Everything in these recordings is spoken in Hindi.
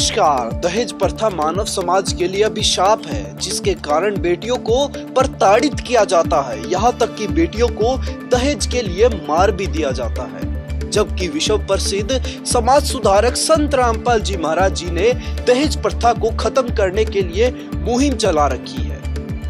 नमस्कार। दहेज प्रथा मानव समाज के लिए अभिशाप है, जिसके कारण बेटियों को प्रताड़ित किया जाता है। यहाँ तक कि बेटियों को दहेज के लिए मार भी दिया जाता है। जबकि विश्व प्रसिद्ध समाज सुधारक संत रामपाल जी महाराज जी ने दहेज प्रथा को खत्म करने के लिए मुहिम चला रखी है।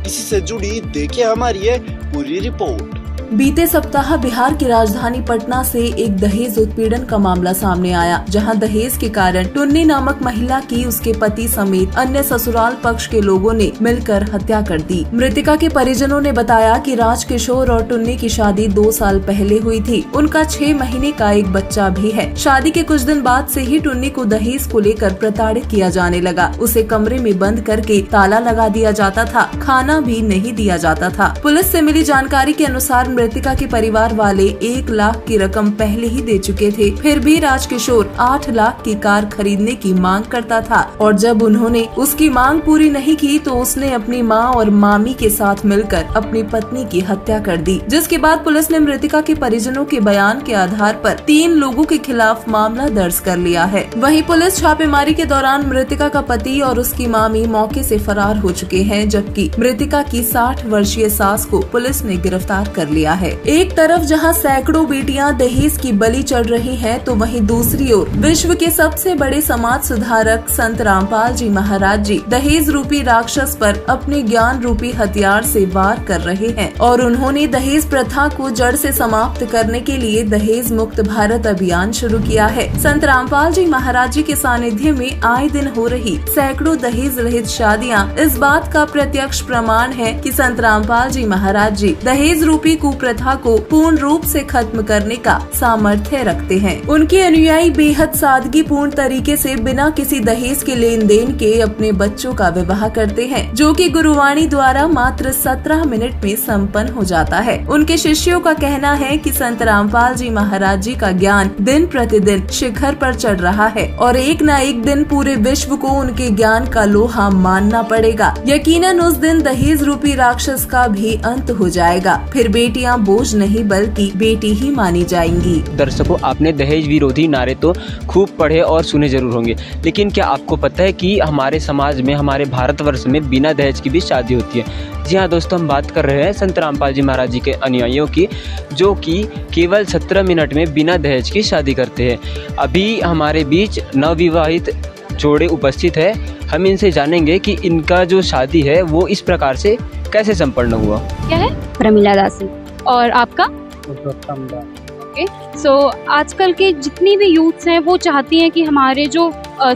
इसी से जुड़ी देखिए हमारी ये पूरी रिपोर्ट। बीते सप्ताह बिहार की राजधानी पटना से एक दहेज उत्पीड़न का मामला सामने आया, जहां दहेज के कारण टुन्नी नामक महिला की उसके पति समेत अन्य ससुराल पक्ष के लोगों ने मिलकर हत्या कर दी। मृतका के परिजनों ने बताया कि राजकिशोर और टुन्नी की शादी 2 साल पहले हुई थी। उनका 6 महीने का एक बच्चा भी है। शादी के कुछ दिन बाद से ही टुन्नी को दहेज को लेकर प्रताड़ित किया जाने लगा। उसे कमरे में बंद करके ताला लगा दिया जाता था, खाना भी नहीं दिया जाता था। पुलिस से मिली जानकारी के अनुसार मृतका के परिवार वाले 1 लाख की रकम पहले ही दे चुके थे। फिर भी राजकिशोर 8 लाख की कार खरीदने की मांग करता था और जब उन्होंने उसकी मांग पूरी नहीं की तो उसने अपनी मां और मामी के साथ मिलकर अपनी पत्नी की हत्या कर दी। जिसके बाद पुलिस ने मृतका के परिजनों के बयान के आधार पर 3 लोगों के खिलाफ मामला दर्ज कर लिया है। वहीं पुलिस छापेमारी के दौरान मृतका का पति और उसकी मामी मौके से फरार हो चुके हैं, जबकि मृतका की 60 वर्षीय सास को पुलिस ने गिरफ्तार कर लिया है। एक तरफ जहां सैकड़ों बेटियां दहेज की बलि चढ़ रही हैं, तो वहीं दूसरी ओर विश्व के सबसे बड़े समाज सुधारक संत रामपाल जी महाराज जी दहेज रूपी राक्षस पर अपने ज्ञान रूपी हथियार से वार कर रहे हैं और उन्होंने दहेज प्रथा को जड़ से समाप्त करने के लिए दहेज मुक्त भारत अभियान शुरू किया है। संत रामपाल जी महाराज जी के सानिध्य में आए दिन हो रही सैकड़ों दहेज रहित शादियाँ इस बात का प्रत्यक्ष प्रमाण है कि संत रामपाल जी महाराज जी दहेज रूपी कुप्रथा को पूर्ण रूप से खत्म करने का सामर्थ्य रखते हैं। उनके अनुयायी बेहद सादगी पूर्ण तरीके से बिना किसी दहेज के लेन देन के अपने बच्चों का विवाह करते हैं, जो कि गुरुवाणी द्वारा मात्र 17 मिनट में संपन्न हो जाता है। उनके शिष्यों का कहना है कि संत रामपाल जी महाराज जी का ज्ञान दिन प्रतिदिन शिखर पर चढ़ रहा है और एक न एक दिन पूरे विश्व को उनके ज्ञान का लोहा मानना पड़ेगा। यकीनन उस दिन दहेज रूपी राक्षस का भी अंत हो जाएगा। फिर बेटियां बोझ नहीं बल्कि बेटी ही मानी जाएंगी। दर्शकों, आपने दहेज विरोधी नारे तो खूब पढ़े और सुने जरूर होंगे, लेकिन क्या आपको पता है कि हमारे समाज में, हमारे भारतवर्ष में बिना दहेज की भी शादी होती है। जी हाँ दोस्तों, हम बात कर रहे हैं संत रामपाल जी महाराज जी के अनुयायियों की, जो कि केवल 17 मिनट में बिना दहेज की शादी करते हैं। अभी हमारे बीच नवविवाहित जोड़े उपस्थित है। हम इनसे जानेंगे कि इनका जो शादी है वो इस प्रकार से कैसे संपन्न हुआ। क्या है? प्रमिला दासी। और आपका? ओके। सो आजकल के जितनी भी यूथ्स हैं वो चाहती हैं कि हमारे जो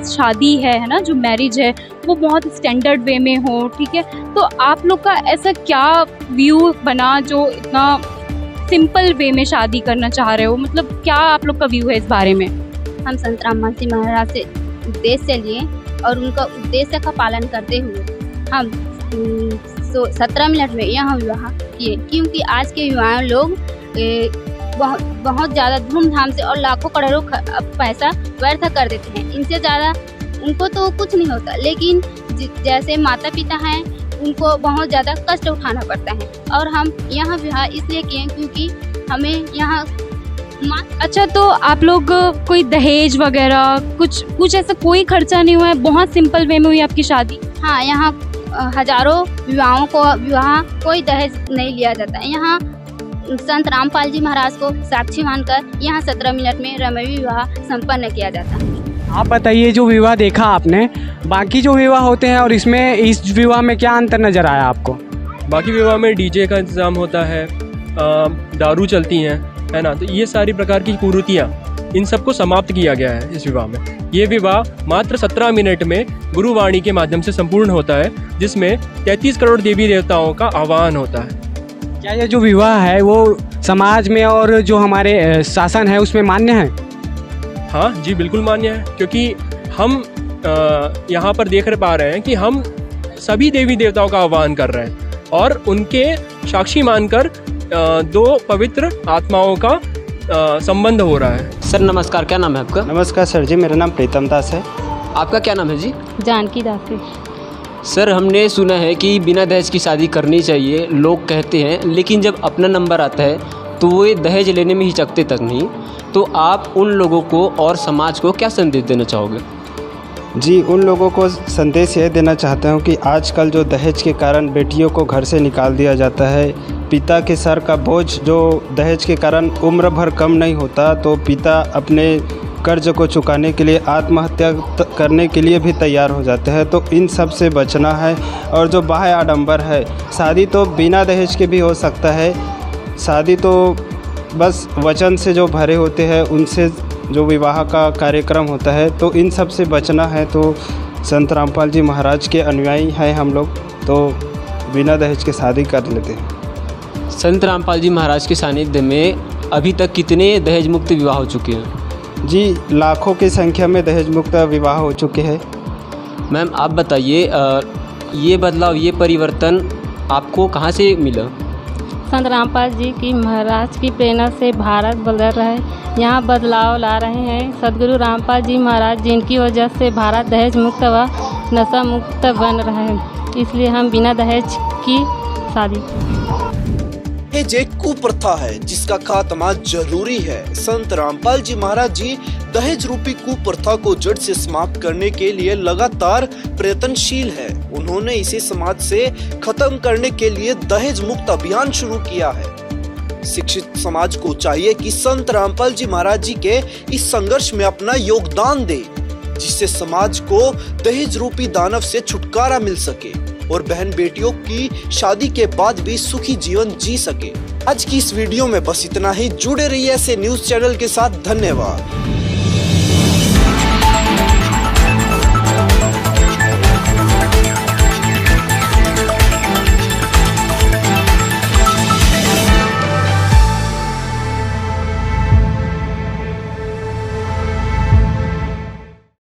शादी है ना, जो मैरिज है वो बहुत स्टैंडर्ड वे में हो, ठीक है। तो आप लोग का ऐसा क्या व्यू बना जो इतना सिंपल वे में शादी करना चाह रहे हो? मतलब क्या आप लोग का व्यू है इस बारे में? हम संत रामपाल जी महाराज से उद्देश्य लिए और उनका उद्देश्य का पालन करते हुए हम 17 मिनट में यह विवाह किए, क्योंकि आज के युवा लोग बहुत ज़्यादा धूमधाम से और लाखों करोड़ों पैसा व्यर्थ कर देते हैं। इनसे ज़्यादा उनको तो कुछ नहीं होता, लेकिन जैसे माता पिता हैं उनको बहुत ज़्यादा कष्ट उठाना पड़ता है। और हम यहाँ विवाह इसलिए किए क्योंकि हमें यहाँ अच्छा, तो आप लोग कोई दहेज वगैरह कुछ ऐसा कोई खर्चा नहीं हुआ है? बहुत सिंपल वे में हुई आपकी शादी? हाँ, यहाँ हजारों विवाह कोई दहेज नहीं लिया जाता है। यहाँ संत रामपाल जी महाराज को साक्षी मानकर यहाँ 17 मिनट में रमणीय विवाह संपन्न किया जाता है। आप बताइए, जो विवाह देखा आपने, बाकी जो विवाह होते हैं और इसमें, इस विवाह में क्या अंतर नजर आया आपको? बाकी विवाह में डीजे का इंतजाम होता है, दारू चलती हैं, है ना। तो ये सारी प्रकार की कुरीतियाँ, इन सबको समाप्त किया गया है इस विवाह में। ये विवाह मात्र 17 मिनट में गुरुवाणी के माध्यम से संपूर्ण होता है, जिसमें 33 करोड़ देवी देवताओं का आह्वान होता है। क्या ये जो विवाह है वो समाज में और जो हमारे शासन है उसमें मान्य है? हाँ जी, बिल्कुल मान्य है, क्योंकि हम यहाँ पर देख पा रहे हैं कि हम सभी देवी देवताओं का आह्वान कर रहे हैं और उनके साक्षी मानकर 2 पवित्र आत्माओं का संबंध हो रहा है। सर नमस्कार, क्या नाम है आपका? नमस्कार सर जी, मेरा नाम प्रीतम दास है। आपका क्या नाम है जी? जानकी दासी। सर, हमने सुना है कि बिना दहेज की शादी करनी चाहिए, लोग कहते हैं, लेकिन जब अपना नंबर आता है तो वो दहेज लेने में हिचकते तक नहीं। तो आप उन लोगों को और समाज को क्या संदेश देना चाहोगे? जी, उन लोगों को संदेश यह देना चाहता हूँ कि आजकल जो दहेज के कारण बेटियों को घर से निकाल दिया जाता है, पिता के सर का बोझ जो दहेज के कारण उम्र भर कम नहीं होता, तो पिता अपने कर्ज को चुकाने के लिए आत्महत्या करने के लिए भी तैयार हो जाते हैं। तो इन सब से बचना है। और जो बाह्य आडंबर है, शादी तो बिना दहेज के भी हो सकता है, शादी तो बस वचन से जो भरे होते हैं उनसे जो विवाह का कार्यक्रम होता है, तो इन सब से बचना है। तो संत रामपाल जी महाराज के अनुयायी हैं हम लोग, तो बिना दहेज के शादी कर लेते हैं। संत रामपाल जी महाराज के सानिध्य में अभी तक कितने दहेज मुक्त विवाह हो चुके हैं? जी, लाखों की संख्या में दहेज मुक्त विवाह हो चुके हैं। मैम आप बताइए, ये बदलाव, ये परिवर्तन आपको कहाँ से मिला? संत रामपाल जी की महाराज की प्रेरणा से भारत बदल रहा है, यहाँ बदलाव ला रहे हैं सदगुरु रामपाल जी महाराज, जिनकी वजह से भारत दहेज मुक्त व नशा मुक्त बन रहा है। इसलिए हम बिना दहेज की शादी की। दहेज एक कुप्रथा है जिसका खात्मा जरूरी है। संत रामपाल जी महाराज जी दहेज रूपी कुप्रथा को जड़ से समाप्त करने के लिए लगातार प्रयत्नशील है। उन्होंने इसे समाज से खत्म करने के लिए दहेज मुक्त अभियान शुरू किया है। शिक्षित समाज को चाहिए कि संत रामपाल जी महाराज जी के इस संघर्ष में अपना योगदान दे, जिससे समाज को दहेज रूपी दानव से छुटकारा मिल सके और बहन बेटियों की शादी के बाद भी सुखी जीवन जी सके। आज की इस वीडियो में बस इतना ही। जुड़े रहिए ऐसे न्यूज़ चैनल के साथ। धन्यवाद।